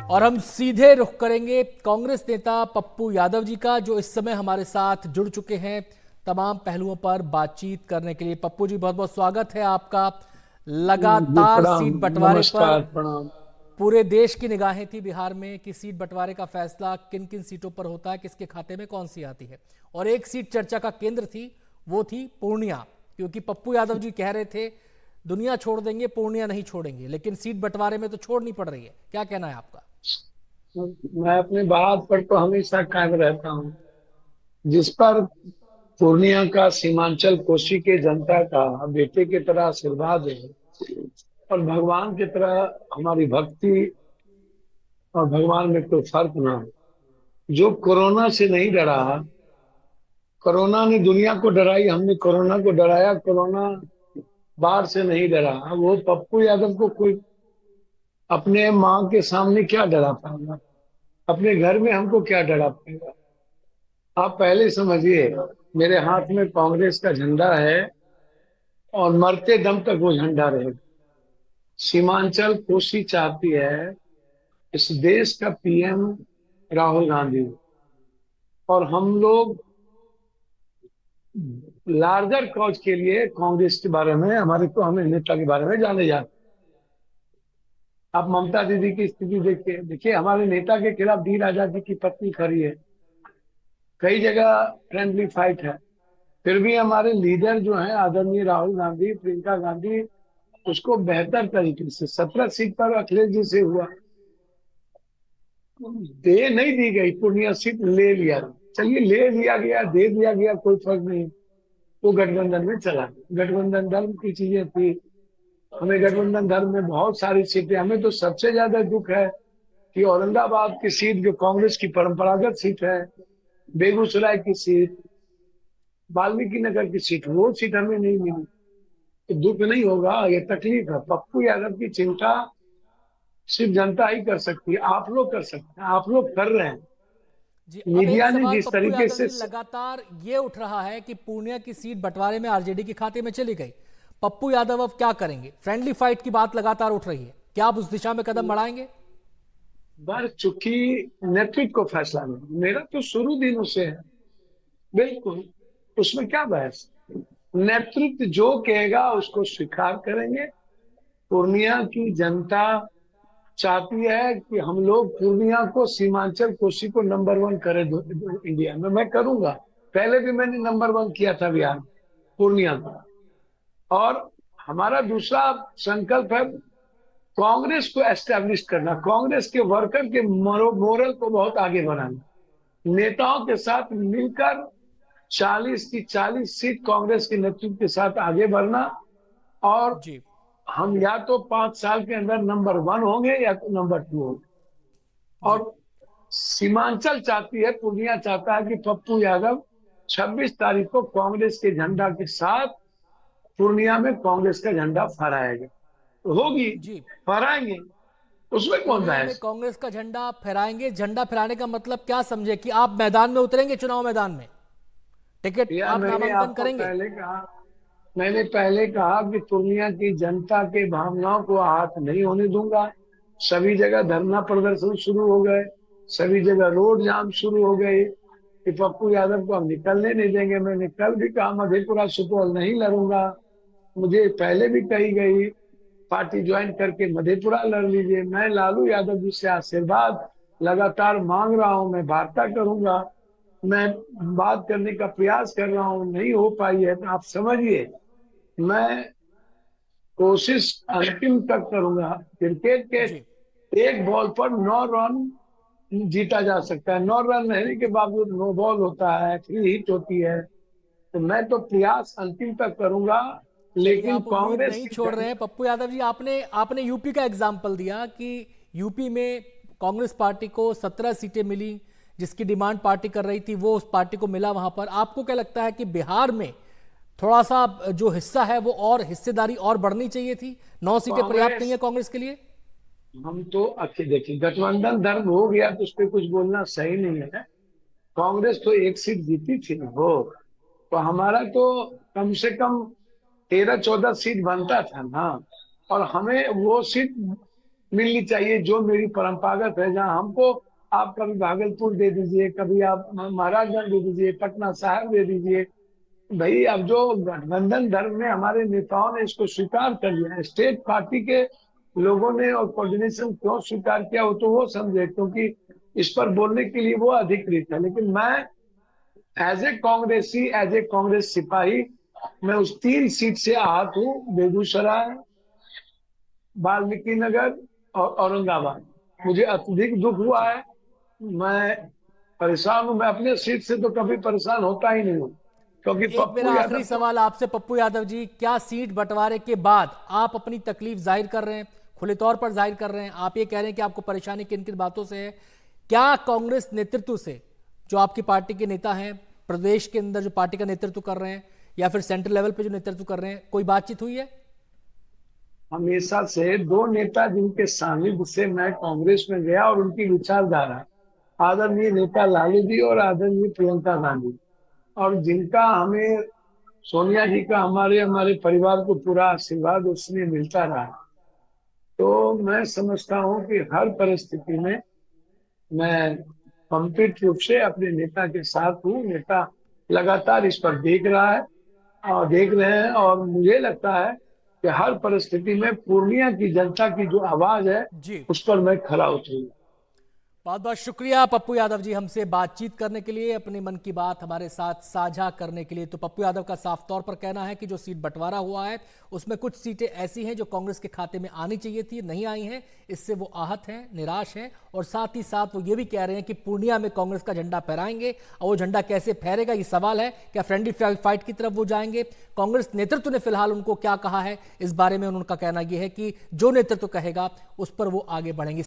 और हम सीधे रुख करेंगे कांग्रेस नेता पप्पू यादव जी का, जो इस समय हमारे साथ जुड़ चुके हैं तमाम पहलुओं पर बातचीत करने के लिए। पप्पू जी, बहुत बहुत स्वागत है आपका। जी लगातार प्रणाम। सीट बंटवारे पर नमस्कार, प्रणाम। पूरे देश की निगाहें थी बिहार में कि सीट बंटवारे का फैसला किन किन सीटों पर होता है, किसके खाते में कौन सी आती है। और एक सीट चर्चा का केंद्र थी, वो थी पूर्णिया, क्योंकि पप्पू यादव जी कह रहे थे दुनिया छोड़ देंगे, पूर्णिया नहीं छोड़ेंगे। लेकिन सीट बंटवारे में तो छोड़नी पड़ रही है। क्या कहना है आपका? मैं अपनी बात पर तो हमेशा कायम रहता हूँ। जिस पर पूर्णिया का सीमांचल कोशी के जनता का बेटे की तरह आशीर्वाद है और भगवान की तरह हमारी भक्ति और भगवान में कोई फर्क ना हो। जो कोरोना से नहीं डरा, कोरोना ने दुनिया को डराई, हमने कोरोना को डराया। कोरोना बाढ़ से नहीं डरा, वो पप्पू यादव को कोई अपने माँ के सामने क्या डरा पाएगा, अपने घर में हमको क्या डरा पाएगा। आप पहले समझिए, मेरे हाथ में कांग्रेस का झंडा है और मरते दम तक वो झंडा रहेगा। सीमांचल कोशी चाहती है इस देश का पीएम राहुल गांधी, और हम लोग लार्जर कॉज के लिए कांग्रेस के बारे में, हमारे को हमें नेता के बारे में जाने जाते। आप ममता दीदी की स्थिति देखिए, देखिए हमारे नेता के खिलाफ डी राजा जी की पत्नी खड़ी है। कई जगह फ्रेंडली फाइट है, फिर भी हमारे लीडर जो है आदरणीय राहुल गांधी, प्रियंका गांधी, उसको बेहतर तरीके से 17 सीट पर अखिलेश जी से हुआ, दे नहीं दी गई। पूर्णिया सीट ले लिया, चलिए ले लिया गया, दे दिया गया, कोई फर्क नहीं। वो गठबंधन में चला गया। गठबंधन धर्म की चीजें थी। हमें जी गठबंधन धर्म में बहुत सारी सीटें, हमें तो सबसे ज्यादा दुख है कि औरंगाबाद की सीट जो कांग्रेस की परंपरागत सीट है, बेगूसराय की सीट, वाल्मीकि नगर की सीट, वो सीट हमें नहीं मिली। तो दुख नहीं होगा, ये तकलीफ है। पप्पू यादव की चिंता सिर्फ जनता ही कर सकती है, आप लोग कर सकते हैं, आप लोग कर रहे हैं। जी, अब एक मीडिया ने सवाल जिस पप्पू तरीके यादव से जी, लगातार ये उठ रहा है कि पूर्णिया की सीट बंटवारे में आरजेडी के खाते में चली गई। पप्पू यादव अब क्या करेंगे? फ्रेंडली फाइट की बात लगातार उठ रही है, क्या आप उस दिशा में कदम बढ़ाएंगे? बढ़ चुकी, नेतृत्व को फैसला नहीं, मेरा तो शुरू दिनों से है। बिल्कुल, उसमें क्या बहस। नेतृत्व जो कहेगा उसको स्वीकार करेंगे। पूर्णिया की जनता चाहती है कि हम लोग पूर्णिया को, सीमांचल कोसी को नंबर वन करें इंडिया में। मैं करूंगा, पहले भी मैंने नंबर वन किया था बिहार में, पूर्णिया को। और हमारा दूसरा संकल्प है कांग्रेस को एस्टेब्लिश करना, कांग्रेस के वर्कर के मोरल को बहुत आगे बढ़ाना, नेताओं के साथ मिलकर 40 की 40 सीट कांग्रेस के नेतृत्व के साथ आगे बढ़ना। और जी, हम या तो 5 साल के अंदर नंबर वन होंगे या तो नंबर टू होंगे। जी। और सीमांचल चाहती है, पूर्णिया चाहता है कि पप्पू यादव 26 तारीख को कांग्रेस के झंडा के साथ पूर्णिया में कांग्रेस का झंडा फहराएगा। तो होगी, जी, फहराएंगे, उसमें कौन पूर्णिया में बहस। कांग्रेस का झंडा फहराएंगे। झंडा फहराने का मतलब क्या समझे? कि आप मैदान में उतरेंगे, चुनाव मैदान में टिकट या आप मैंने नामांकन आपको करेंगे? पहले कहा, मैंने पहले कहा कि पूर्णिया की जनता के भावनाओं को आहत नहीं होने दूंगा। सभी जगह धरना प्रदर्शन शुरू हो गए, सभी जगह रोड जाम शुरू हो गए कि पप्पू यादव को हम निकलने नहीं देंगे। मैंने कल भी कहा मधेपुरा सुपौल नहीं लड़ूंगा। मुझे पहले भी कही गई पार्टी ज्वाइन करके मधेपुरा लड़ लीजिए। मैं लालू यादव जी से आशीर्वाद लगातार मांग रहा हूं, मैं वार्ता करूंगा, मैं बात करने का प्रयास कर रहा हूं, नहीं हो पाई है। तो आप समझिए, मैं कोशिश अंतिम तक करूंगा। क्रिकेट के जी, एक बॉल पर 9 रन जीता जा सकता है, 9 रन रहने के बावजूद नो बॉल होता है, फ्री हिट होती है। तो मैं तो प्रयास अंतिम तक करूंगा, चलिए, लेकिन आप उम्मीद कांग्रेस नहीं की छोड़ रहे हैं पप्पू यादव जी। आपने आपने यूपी का एग्जाम्पल दिया कि यूपी में कांग्रेस पार्टी को 17 सीटें मिली, जिसकी डिमांड पार्टी कर रही थी वो उस पार्टी को मिला वहां पर। आपको क्या लगता है कि बिहार में थोड़ा सा जो हिस्सा है वो और हिस्सेदारी और बढ़नी चाहिए थी? 9 सीटें पर्याप्त नहीं कांग्रेस, है कांग्रेस के लिए? हम तो अच्छे देखिए, गठबंधन धर्म हो गया तो उस पर कुछ बोलना सही नहीं है। कांग्रेस तो एक सीट जीती थी वो, तो हमारा तो कम से कम 13-14 सीट बनता था ना। और हमें वो सीट मिलनी चाहिए जो मेरी परंपरागत है। जहां हमको आप कभी भागलपुर दे दीजिए, कभी आप महाराजगंज दे दीजिए, पटना साहिब दे दीजिए। भाई अब जो गठबंधन धर्म में हमारे नेताओं ने इसको स्वीकार कर लिया है, स्टेट पार्टी के लोगों ने और कोऑर्डिनेशन क्यों स्वीकार किया वो तो वो समझे, क्योंकि इस पर बोलने के लिए वो अधिकृत है। लेकिन मैं एज ए कांग्रेसी, एज ए कांग्रेस सिपाही, मैं उस 3 सीट से आहत हूँ, बेगूसराय, वाल्मीकि नगर और औरंगाबाद। मुझे अत्यधिक दुख हुआ है, मैं परेशान हूं। मैं अपने सीट से तो कभी परेशान होता ही नहीं हूँ, क्योंकि एक मेरा पप्पू आखिरी यादव तो सवाल आपसे पप्पू यादव जी, क्या सीट बंटवारे के बाद आप अपनी तकलीफ जाहिर कर रहे हैं, खुले तौर पर जाहिर कर रहे हैं, आप ये कह रहे हैं कि आपको परेशानी किन किन बातों से है? क्या कांग्रेस नेतृत्व से, जो आपकी पार्टी के नेता हैं, प्रदेश के अंदर जो पार्टी का नेतृत्व कर रहे हैं, या फिर सेंट्रल लेवल पे जो नेतृत्व कर रहे हैं, कोई बातचीत हुई है? हमेशा से दो नेता जिनके सानिध्य से मैं कांग्रेस में गया और उनकी विचारधारा, आदरणीय नेता लालू जी और आदरणीय प्रियंका गांधी, और जिनका हमें, सोनिया जी का हमारे हमारे परिवार को पूरा आशीर्वाद उसमें मिलता रहा। तो मैं समझता हूँ कि हर परिस्थिति में मैं कंप्लीट रूप से अपने नेता के साथ हूँ। नेता लगातार इस पर देख रहे हैं, और मुझे लगता है कि हर परिस्थिति में पूर्णिया की जनता की जो आवाज है जी, उस पर मैं खरा उतरूंगा। बहुत बहुत शुक्रिया पप्पू यादव जी, हमसे बातचीत करने के लिए, अपनी मन की बात हमारे साथ साझा करने के लिए। तो पप्पू यादव का साफ तौर पर कहना है कि जो सीट बंटवारा हुआ है उसमें कुछ सीटें ऐसी हैं जो कांग्रेस के खाते में आनी चाहिए थी, नहीं आई हैं, इससे वो आहत हैं, निराश हैं। और साथ ही साथ वो ये भी कह रहे हैं कि पूर्णिया में कांग्रेस का झंडा फहराएंगे, और वो झंडा कैसे फहरेगा ये सवाल है। क्या फ्रेंडली फाइट की तरफ वो जाएंगे? कांग्रेस नेतृत्व ने फिलहाल उनको क्या कहा है इस बारे में उनका कहना यह है कि जो नेतृत्व कहेगा उस पर वो आगे बढ़ेंगे।